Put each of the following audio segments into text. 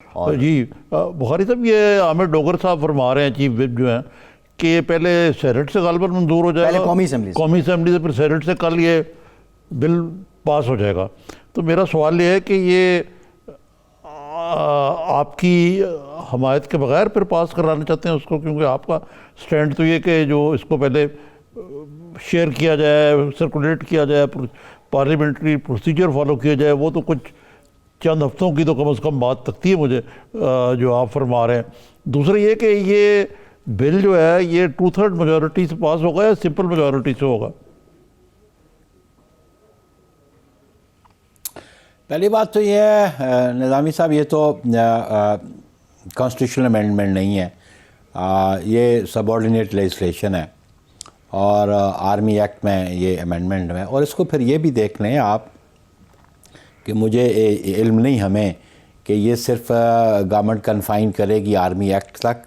اور جی بخاری صاحب، یہ عامر ڈوگر صاحب فرما رہے ہیں، چیف وپ جو ہیں، کہ پہلے سینٹ سے غالباً منظور ہو جائے گا، پہلے قومی اسمبلی سے، پھر سینٹ سے کل یہ بل پاس ہو جائے گا۔ تو میرا سوال یہ ہے کہ یہ آپ کی حمایت کے بغیر پھر پاس کرانا چاہتے ہیں اس کو، کیونکہ آپ کا سٹینڈ تو یہ کہ جو اس کو پہلے شیئر کیا جائے، سرکولیٹ کیا جائے، پارلیمنٹری پروسیجر فالو کیا جائے، وہ تو کچھ چند ہفتوں کی تو کم از کم بات تکتی ہے مجھے جو آپ فرما رہے ہیں۔ دوسرا یہ کہ یہ بل جو ہے یہ 2/3 میجورٹی سے پاس ہوگا یا سمپل میجورٹی سے ہوگا؟ پہلی بات تو یہ ہے نظامی صاحب، یہ تو کانسٹیٹیوشنل امینڈمنٹ نہیں ہے، یہ سب آرڈینیٹ لیجسلیشن ہے، اور آرمی ایکٹ میں یہ امینڈمنٹ ہے۔ اور اس کو پھر یہ بھی دیکھ لیں آپ کہ مجھے علم نہیں ہمیں کہ یہ صرف گورنمنٹ کنفائن کرے گی آرمی ایکٹ تک،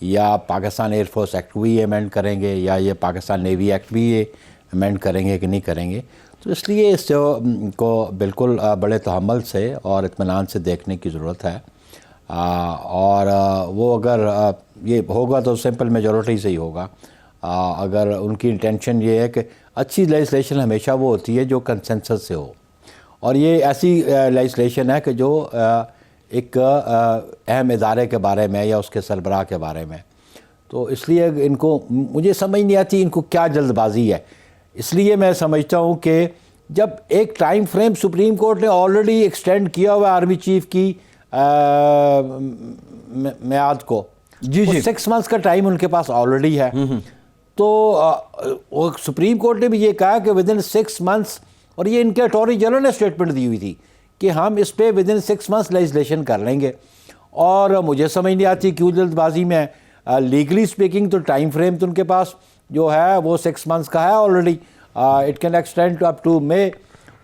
یا پاکستان ایئر فورس ایکٹ بھی امینڈ کریں گے، یا یہ پاکستان نیوی ایکٹ بھی یہ امینڈ کریں گے کہ نہیں کریں گے۔ تو اس لیے اس کو بالکل بڑے تحمل سے اور اطمینان سے دیکھنے کی ضرورت ہے، اور وہ اگر یہ ہوگا تو سمپل میجورٹی سے ہی ہوگا۔ اگر ان کی انٹینشن یہ ہے کہ اچھی لیجسلیشن ہمیشہ وہ ہوتی ہے جو کنسنسس سے ہو، اور یہ ایسی لیجسلیشن ہے کہ جو ایک اہم ادارے کے بارے میں یا اس کے سربراہ کے بارے میں، تو اس لیے ان کو مجھے سمجھ نہیں آتی ان کو کیا جلد بازی ہے۔ اس لیے میں سمجھتا ہوں کہ جب ایک ٹائم فریم سپریم کورٹ نے آلریڈی ایکسٹینڈ کیا ہوا آرمی چیف کی میعاد کو، جی 6 months کا ٹائم ان کے پاس آلریڈی ہے، تو سپریم کورٹ نے بھی یہ کہا کہ ودن 6 months، اور یہ ان کے اٹارنی جنرل نے اسٹیٹمنٹ دی ہوئی تھی کہ ہم اس پہ ودن 6 months لیجسلیشن کر لیں گے۔ اور مجھے سمجھ نہیں آتی کیوں جلد بازی میں، لیگلی سپیکنگ تو ٹائم فریم تو ان کے پاس جو ہے وہ 6 months کا ہے already, it can extend up to May.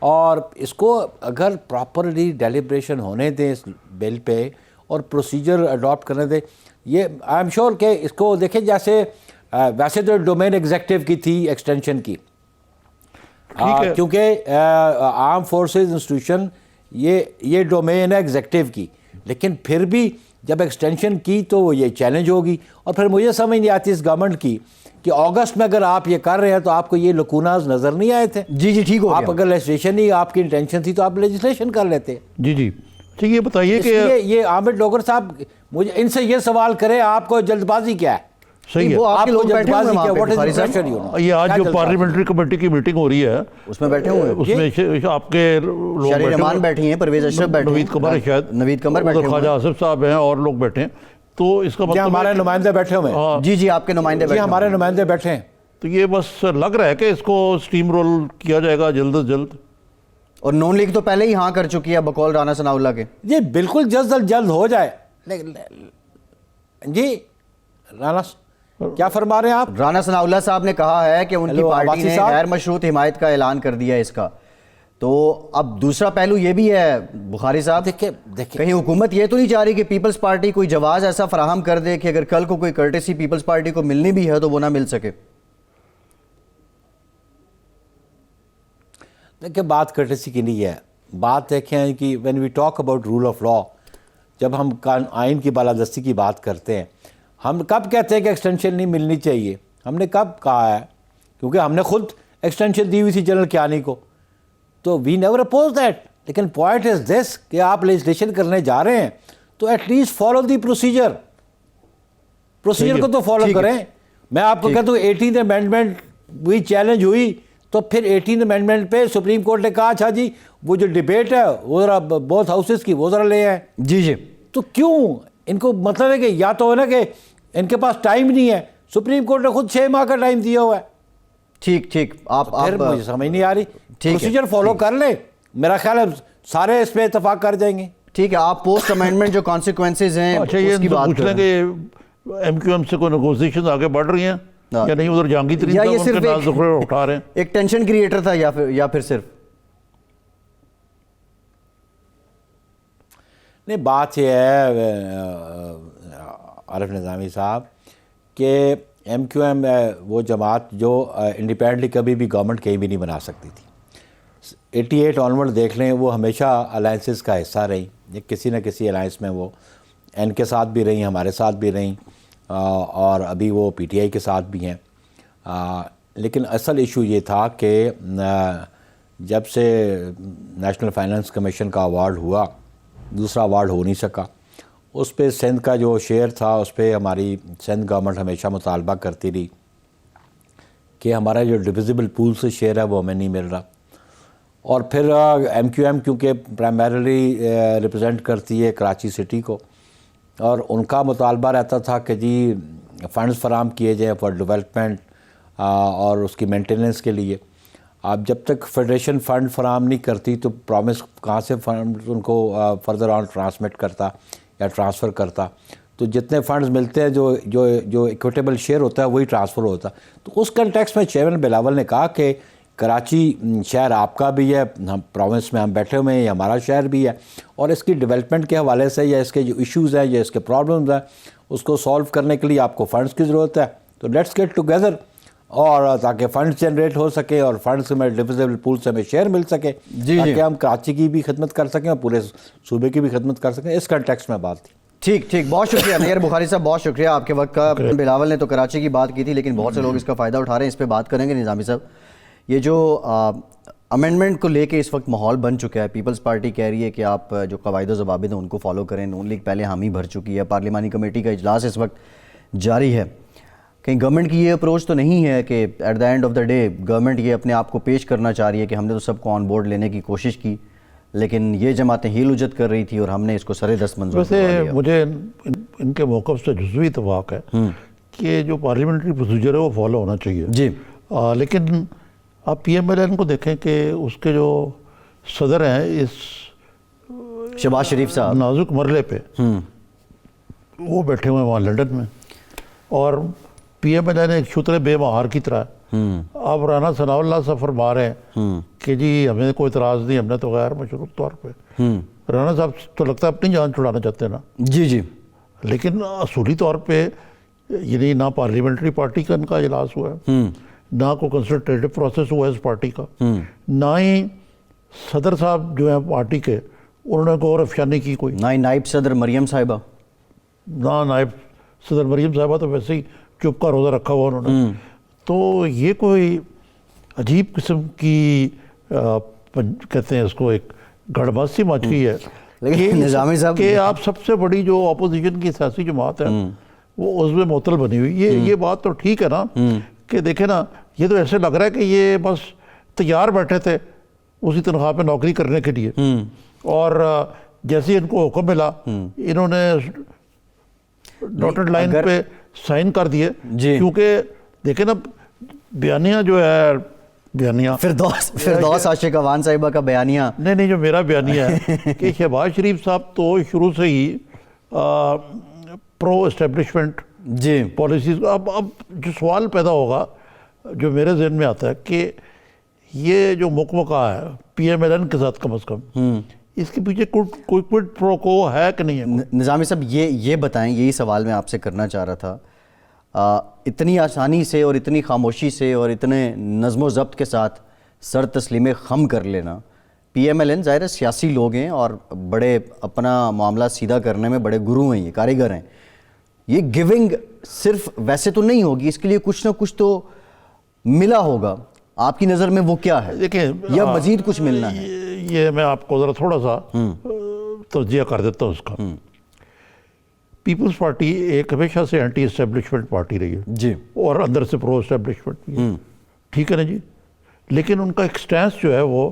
اور اس کو اگر پراپرلی ڈیلیبریشن ہونے دیں اس بل پہ اور پروسیجر اڈاپٹ کرنے دیں، یہ آئی ایم شیور کہ اس کو دیکھیں جیسے ویسے تو ڈومین ایگزیکٹو کی تھی ایکسٹینشن کی، کیونکہ آرم فورسز انسٹیٹیوشن یہ ڈومین ہے ایگزیکٹو کی، لیکن پھر بھی جب ایکسٹینشن کی تو وہ یہ چیلنج ہوگی۔ اور پھر مجھے سمجھ نہیں آتی اس گورنمنٹ کی کہ اگست میں اگر آپ یہ کر رہے ہیں تو آپ کو یہ لکوناز نظر نہیں آئے تھے؟ جی ٹھیک ہو، آپ اگر لیجسلیشن ہی آپ کی انٹینشن تھی تو آپ لیجسلیشن کر لیتے۔ جی ٹھیک، یہ بتائیے کہ یہ عامر ڈوگر صاحب مجھے ان سے یہ سوال کرے آپ کو جلد بازی کیا ہے؟ صحیح وہ ہے، آپ کے لوگ بیٹھے ہوئے ہیں وہاں پہ، بخاری صاحب یہ آج جو پارلیمنٹری کمیٹی کی میٹنگ ہو رہی ہے اس میں بیٹھے ہوئے ہیں، اس میں آپ کے لوگ شہری رحمان بیٹھی ہیں، پرویز اشرف بیٹھے ہیں، نوید قمر ہے، شاید نوید قمر بیٹھے خواجہ ہیں، آصف صاحب ہیں، اور لوگ بیٹھے ہیں۔ تو اس کا مطلب ہمارے نمائندے بیٹھے ہوئے ہیں، جی آپ کے نمائندے بیٹھے ہیں، ہمارے نمائندے بیٹھے ہیں۔ تو یہ بس لگ رہا ہے کہ اس کو سٹیم رول کیا جائے گا جلد از جلد، اور نون لیگ تو پہلے ہی ہاں کر چکی ہے بقول رانا ثناء اللہ کے۔ یہ بالکل جلد از جلد ہو جائے۔ جی رانا کیا فرما رہے ہیں آپ؟ رانا ثناء اللہ صاحب نے کہا ہے کہ ان کی پارٹی نے غیر مشروط حمایت کا اعلان کر دیا ہے اس کا۔ تو اب دوسرا پہلو یہ بھی ہے بخاری صاحب، کہیں حکومت یہ تو نہیں چاہ رہی کہ پیپلز پارٹی کوئی جواز ایسا فراہم کر دے کہ اگر کل کو کوئی کرٹیسی پیپلز پارٹی کو ملنی بھی ہے تو وہ نہ مل سکے؟ دیکھیں بات کرٹیسی کی نہیں ہے، بات دیکھیں کہ when we talk about rule of law, جب ہم آئین کی بالادستی کی بات کرتے ہیں، ہم کب کہتے ہیں کہ ایکسٹینشن نہیں ملنی چاہیے؟ ہم نے کب کہا ہے؟ کیونکہ ہم نے خود ایکسٹینشن دی ہوئی تھی جنرل کیانی کو، تو وی نیور اپوز دیٹ۔ لیکن پوائنٹ از دس کہ آپ لیجسلیشن کرنے جا رہے ہیں تو at least follow the procedure کو تو فالو کریں۔ میں آپ کو کہتا ہوں 18th امینڈمنٹ بھی چیلنج ہوئی، تو پھر 18th امینڈمنٹ پہ سپریم کورٹ نے کہا اچھا جی وہ جو ڈیبیٹ ہے وہ ذرا بوتھ ہاؤسز کی وہ ذرا لے آئیں۔ جی تو کیوں ان کو مطلب ہے کہ یا تو ہے نا کہ ان کے پاس ٹائم نہیں ہے، سپریم کورٹ نے خود 6 ماہ کا ٹائم دیا ہوا ہے۔ ٹھیک آپ پھر مجھے سمجھ نہیں آ رہی، پروسیجر فالو کر لیں، میرا خیال ہے سارے اس پہ اتفاق کر جائیں گے۔ ٹھیک ہے، آپ پوسٹ امینڈمنٹ جو کانسیکوینسز ہیں اچھا اس کی یہ بات پوچھ لیں کہ ایم کیو ایم سے کوئی نیگوزیشن آگے بڑھ رہی ہیں یا نہیں؟ ادھر جہانگیر ترین یا یہ صاحب ان کے نام ذکر اٹھا رہے ہیں؟ ایک ٹینشن کریٹر تھا یا پھر صرف نہیں، بات یہ ہے عارف نظامی صاحب کہ ایم کیو ایم وہ جماعت جو انڈیپینڈنٹلی کبھی بھی گورنمنٹ کہیں بھی نہیں بنا سکتی تھی، 88 آنورڈ دیکھ لیں وہ ہمیشہ الائنسز کا حصہ رہی، یہ کسی نہ کسی الائنس میں وہ این کے ساتھ بھی رہی، ہمارے ساتھ بھی رہیں، اور ابھی وہ پی ٹی آئی کے ساتھ بھی ہیں. لیکن اصل ایشو یہ تھا کہ جب سے نیشنل فائنانس کمیشن کا ایوارڈ ہوا، دوسرا ایوارڈ ہو نہیں سکا. اس پہ سندھ کا جو شیئر تھا اس پہ ہماری سندھ گورنمنٹ ہمیشہ مطالبہ کرتی رہی کہ ہمارا جو ڈویزیبل پول سے شیئر ہے وہ ہمیں نہیں مل رہا. اور پھر ایم کیو ایم کیونکہ پرائمریلی ریپرزینٹ کرتی ہے کراچی سٹی کو، اور ان کا مطالبہ رہتا تھا کہ جی فنڈز فراہم کیے جائیں فار ڈیولپمنٹ اور اس کی مینٹیننس کے لیے. آپ جب تک فیڈریشن فنڈ فراہم نہیں کرتی تو پرومس کہاں سے فنڈ ان کو فردر آن ٹرانسمٹ کرتا یا ٹرانسفر کرتا. تو جتنے فنڈز ملتے ہیں جو ایکویٹیبل شیئر ہوتا ہے وہی ٹرانسفر ہوتا. تو اس کنٹیکس میں چیئرمین بلاول نے کہا کہ کراچی شہر آپ کا بھی ہے، ہم پروونس میں ہم بیٹھے ہوئے ہیں، یہ ہمارا شہر بھی ہے، اور اس کی ڈیولپمنٹ کے حوالے سے یا اس کے جو ایشوز ہیں یا اس کے پرابلمز ہیں اس کو سالو کرنے کے لیے آپ کو فنڈز کی ضرورت ہے. تو لیٹس گیٹ ٹوگیدر، اور تاکہ فنڈز جنریٹ ہو سکے اور فنڈز میں ڈویزیبل پول سے ہمیں شیئر مل سکے، تاکہ ہم کراچی کی بھی خدمت کر سکیں اور پورے صوبے کی بھی خدمت کر سکیں. اس کنٹیکس میں بات تھی. ٹھیک، بہت شکریہ میئر بخاری صاحب، بہت شکریہ آپ کے وقت کا. بلاول نے تو کراچی کی بات کی تھی لیکن بہت سے لوگ اس کا فائدہ اٹھا رہے ہیں، اس پہ بات کریں گے. نظامی صاحب، یہ جو امینڈمنٹ کو لے کے اس وقت ماحول بن چکا ہے، پیپلز پارٹی کہہ رہی ہے کہ آپ جو قواعد و ضوابط ہیں ان کو فالو کریں. نون لیگ پہلے حامی بھر چکی ہے، پارلیمانی کمیٹی کا اجلاس اس وقت جاری ہے. کہیں گورنمنٹ کی یہ اپروچ تو نہیں ہے کہ at the end of the day government یہ اپنے آپ کو پیش کرنا چاہ رہی ہے کہ ہم نے تو سب کو آن بورڈ لینے کی کوشش کی لیکن یہ جماعتیں ہیل اجت کر رہی تھی اور ہم نے اس کو سرے دست منظور کروا لیا. ویسے مجھے ان کے موقف سے جزوی اتفاق ہے کہ جو پارلیمنٹری پروسیجر ہے وہ فالو ہونا چاہیے جی، لیکن آپ پی ایم ایل این کو دیکھیں کہ اس کے جو صدر ہیں اس شہباز شریف صاحب نازک مرحلے پہ وہ بیٹھے ہوئے ہیں وہاں لنڈن میں، اور پی ایم ایل این ایک شتر بے مہار کی طرح اب رانا ثناء اللہ سے فرما رہے ہیں کہ جی ہمیں کوئی اعتراض نہیں، ہم نے تو غیر مشروط طور پہ. رانا صاحب تو لگتا ہے اپنی جان چھڑانا چاہتے ہیں نا. جی لیکن اصولی طور پہ یعنی نہ پارلیمنٹری پارٹی کا ان کا اجلاس ہوا ہے، نہ کوئی کنسلٹیٹو پروسیس ہوا ہے اس پارٹی کا، نہ ہی صدر صاحب جو ہیں پارٹی کے انہوں نے غور افشانی کی کوئی، نہ ہی نائب صدر مریم صاحبہ، نہ نائب صدر مریم صاحبہ تو ویسے ہی چپ کا روزہ رکھا ہوا انہوں نے. تو یہ کوئی عجیب قسم کی کہتے ہیں اس کو ایک گڑبڑ سی مچ گئی ہے لیکن نظامی صاحب کہ آپ سب سے بڑی جو اپوزیشن کی سیاسی جماعت ہے وہ عضو معطل بنی ہوئی. یہ بات تو ٹھیک ہے نا کہ دیکھیں نا، یہ تو ایسے لگ رہا ہے کہ یہ بس تیار بیٹھے تھے اسی تنخواہ پہ نوکری کرنے کے لیے، اور جیسے ان کو حکم ملا انہوں نے ڈاٹڈ لائن پہ سائن کر دیے. کیونکہ دیکھیں نا بیانیہ جو ہے، بیانیہ فردوس عاشق اوان صاحبہ کا بیانیہ نہیں جو میرا بیانیہ ہے کہ شہباز شریف صاحب تو شروع سے ہی پرو اسٹیبلشمنٹ جی پالیسیز. اب جو سوال پیدا ہوگا جو میرے ذہن میں آتا ہے کہ یہ جو مکمکہ ہے پی ایم ایل این کے ساتھ کم از کم اس کے پیچھے کوئی کوئڈ پرو کو ہے کہ نہیں ہے؟ نظامی صاحب یہ بتائیں، یہی سوال میں آپ سے کرنا چاہ رہا تھا. اتنی آسانی سے اور اتنی خاموشی سے اور اتنے نظم و ضبط کے ساتھ سر تسلیم خم کر لینا، پی ایم ایل این ظاہر ہے سیاسی لوگ ہیں اور بڑے اپنا معاملہ سیدھا کرنے میں بڑے گرو ہیں، یہ کاریگر ہیں. یہ گیونگ صرف ویسے تو نہیں ہوگی، اس کے لیے کچھ نہ کچھ تو ملا ہوگا. آپ کی نظر میں وہ کیا ہے؟ دیکھیں یا مزید کچھ ملنا ہے؟ یہ میں آپ کو ذرا تھوڑا سا توجیہ کر دیتا ہوں اس کا. پیپلز پارٹی ایک ہمیشہ سے اینٹی اسٹیبلشمنٹ پارٹی رہی ہے جی، اور اندر سے پرو اسٹیبلشمنٹ بھی ہے، ٹھیک ہے نا جی. لیکن ان کا ایک سٹینس جو ہے وہ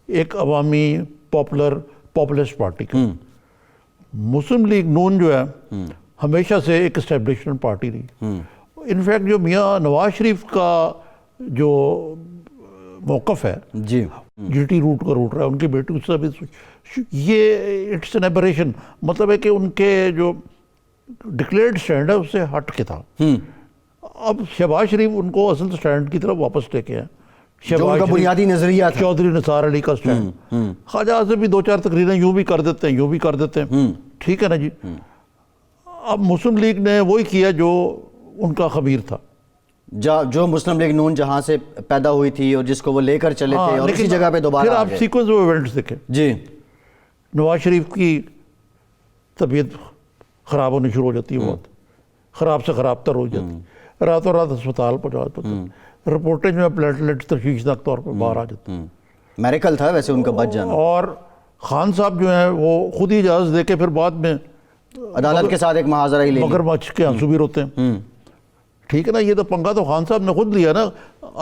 ایک عوامی پاپولسٹ پارٹی کا. مسلم لیگ نون جو ہے ہمیشہ سے ایک اسٹیبلشمنٹ پارٹی رہی. انفیکٹ جو میاں نواز شریف کا جو موقف ہے جی جی ٹی روٹ کا روٹ رہا ہے، ان کی بیٹی اس سے بھی یہ اٹس این ایبریشن، مطلب ہے کہ ان کے جو ڈکلیئرڈ سٹینڈ ہے اس سے ہٹ کے تھا. اب شہباز شریف ان کو اصل سٹینڈ کی طرف واپس لے کے ہیں. جو ان کا بنیادی نظریہ تھا چودھری نثار علی کا سٹینڈ. خواجہ سے بھی دو چار تقریریں یوں بھی کر دیتے ہیں یوں بھی کر دیتے ہیں، ٹھیک ہے نا جی. اب مسلم لیگ نے وہی کیا جو ان کا خبیر تھا. جو مسلم لیگ نون جہاں سے پیدا ہوئی تھی اور جس کو وہ لے کر چلے تھے اور اسی جگہ پہ دوبارہ پھر آ آپ گئے. سیکوینس آف ایونٹس دیکھیں. جی نواز شریف کی طبیعت خراب ہونی شروع ہو جاتی ہے, بہت خراب سے خراب تر ہو جاتی ہے, راتوں رات اسپتال پہنچا دیتے ہیں, رپورٹیں جو ہے پلیٹلیٹ تشویشناک طور پر باہر آ جاتی ہیں. میریکل تھا ویسے ان کا بچ جانا. اور خان صاحب جو ہیں وہ خود ہی اجازت دے کے پھر بعد میں عدالت کے ساتھ ایک محاذرہ ہی لے لیا. مگرمچھ کے آنسو بھی روتے ہیں. ٹھیک ہے نا, یہ تو پنگا تو خان صاحب نے خود لیا نا,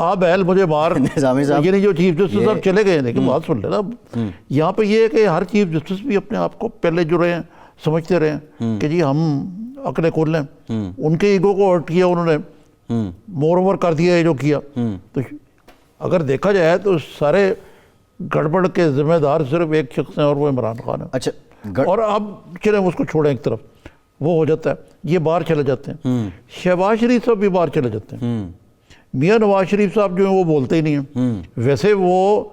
آپ اہل مجھے مار. نظامی صاحب یعنی جو چیف جسٹس صاحب چلے گئے, لیکن بات سن لینا, یہاں پہ یہ ہے کہ ہر چیف جسٹس بھی اپنے آپ کو پہلے جو رہے ہیں سمجھتے رہے ہیں کہ جی ہم عقلیں کھول لیں. ان کے ایگو کو ہرٹ کیا انہوں نے, مور اوور کر دیا یہ جو کیا. تو اگر دیکھا جائے تو سارے گڑبڑ کے ذمہ دار صرف ایک شخص ہیں اور وہ عمران خان ہے. اچھا اور اب چلیں اس کو چھوڑیں ایک طرف, وہ ہو جاتا ہے, یہ باہر چلے جاتے ہیں. شہباز شریف صاحب بھی باہر چلے جاتے ہیں. میاں نواز شریف صاحب جو ہیں وہ بولتے ہی نہیں ہیں. ویسے وہ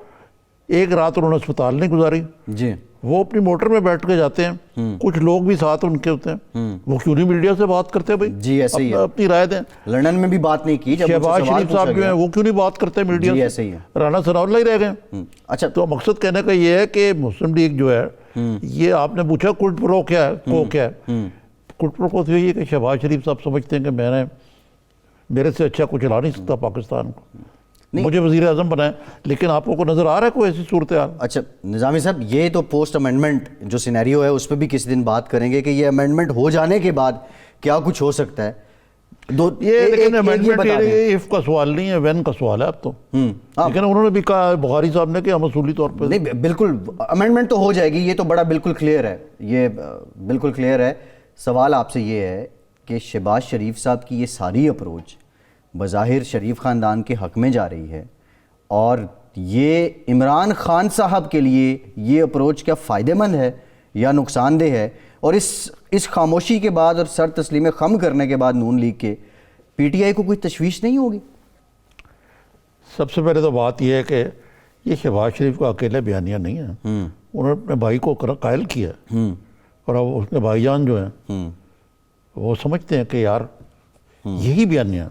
ایک رات انہوں نے اسپتال نہیں گزاری, جی وہ اپنی موٹر میں بیٹھ کے جاتے ہیں, کچھ لوگ بھی ساتھ ان کے ہوتے ہیں, وہ کیوں نہیں میڈیا سے بات کرتے بھائی؟ جی ایسے ہی ہے. اپنی رائے دیں. لندن میں بھی بات نہیں کی جب ان سے شہباز سوال شریف پوچھا صاحب جو گیا. ہیں وہ کیوں نہیں بات کرتے میڈیا جی سے؟ ایسے ہی ہے. رانا ثناء اللہ ہی رہ گئے. اچھا تو مقصد کہنے کا یہ ہے کہ مسلم لیگ جو ہے, یہ آپ نے پوچھا کوڈ پرو کیا ہے, کو کیا ہے. کوڈ پرو کو تو یہ ہے کہ شہباز شریف صاحب سمجھتے ہیں کہ میرے سے اچھا کچھ چلا نہیں سکتا پاکستان کو, مجھے وزیر اعظم بنائیں. لیکن آپ کو نظر آ رہا ہے کوئی ایسی صورتحال؟ اچھا نظامی صاحب, یہ تو پوسٹ امینڈمنٹ جو سینیریو ہے اس پہ بھی کسی دن بات کریں گے کہ یہ امینڈمنٹ ہو جانے کے بعد کیا کچھ ہو سکتا ہے. یہ لیکن امینڈمنٹ ایف کا سوال نہیں ہے, وین کا سوال ہے اب تو. لیکن انہوں نے بھی کہا بخاری صاحب نے کہ ہم اصولی طور پہ نہیں, بالکل امینڈمنٹ تو ہو جائے گی, یہ تو بڑا بالکل کلیئر ہے, یہ بالکل کلیئر ہے. سوال آپ سے یہ ہے کہ شہباز شریف صاحب کی یہ ساری اپروچ بظاہر شریف خاندان کے حق میں جا رہی ہے, اور یہ عمران خان صاحب کے لیے یہ اپروچ کیا فائدہ مند ہے یا نقصان دہ ہے؟ اور اس خاموشی کے بعد اور سر تسلیم خم کرنے کے بعد نون لیگ کے پی ٹی آئی کو کوئی تشویش نہیں ہوگی؟ سب سے پہلے تو بات یہ ہے کہ یہ شہباز شریف کا اکیلے بیانیہ نہیں ہے. انہوں نے اپنے بھائی کو قائل کیا ہے, اور اب اس کے بھائی جان جو ہیں وہ سمجھتے ہیں کہ یار یہی بیانیہ.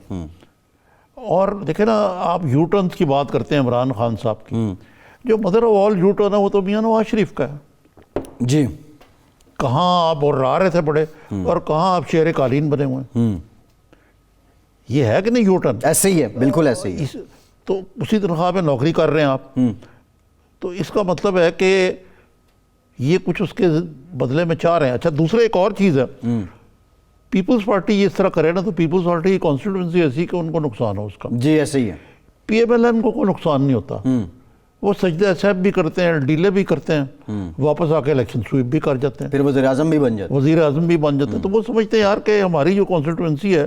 اور دیکھیں نا, آپ یو ٹرنس کی بات کرتے ہیں عمران خان صاحب کی, جو mother of all you turn ہے وہ تو میاں نواز شریف کا ہے. جی کہاں آپ اور رہے تھے بڑے, اور کہاں آپ شیر قالین بنے ہوئے ہیں. یہ ہے کہ نہیں یو ٹرن؟ ایسے ہی ہے, بالکل ایسے ہی ہے. تو اسی تنخواہ پہ نوکری کر رہے ہیں آپ, تو اس کا مطلب ہے کہ یہ کچھ اس کے بدلے میں چاہ رہے ہیں. اچھا دوسرا ایک اور چیز ہے, پیپلز پارٹی یہ اس طرح کرے نا تو پیپلز پارٹی کی کانسٹیٹوئنسی ایسی کہ ان کو نقصان ہو اس کا. جی ایسے ہی ہے. پی ایم ایل این کو کوئی نقصان نہیں ہوتا, وہ سجدہ صاحب بھی کرتے ہیں, ڈیلے بھی کرتے ہیں, واپس آ کے الیکشن سویپ بھی کر جاتے ہیں, پھر وزیر اعظم بھی بن جاتے ہیں. وزیر اعظم بھی بن جاتے ہیں. تو وہ سمجھتے ہیں یار کہ ہماری جو کانسٹیٹوئنسی ہے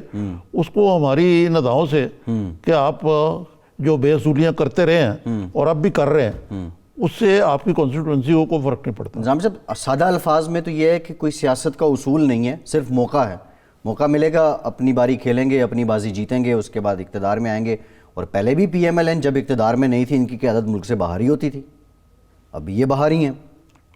اس کو ہماری نداؤں سے کہ آپ جو بے اصولیاں کرتے رہے ہیں اور اب بھی کر رہے ہیں, اس سے آپ کی کانسٹیٹوئنسی کو فرق نہیں پڑتا. نظام صاحب سادہ الفاظ میں تو یہ ہے کہ کوئی سیاست کا اصول نہیں ہے, صرف موقع ہے. موقع ملے گا, اپنی باری کھیلیں گے, اپنی بازی جیتیں گے, اس کے بعد اقتدار میں آئیں گے. اور پہلے بھی پی ایم ایل این جب اقتدار میں نہیں تھی ان کی قیادت ملک سے باہر ہی ہوتی تھی, اب یہ باہر ہی ہیں.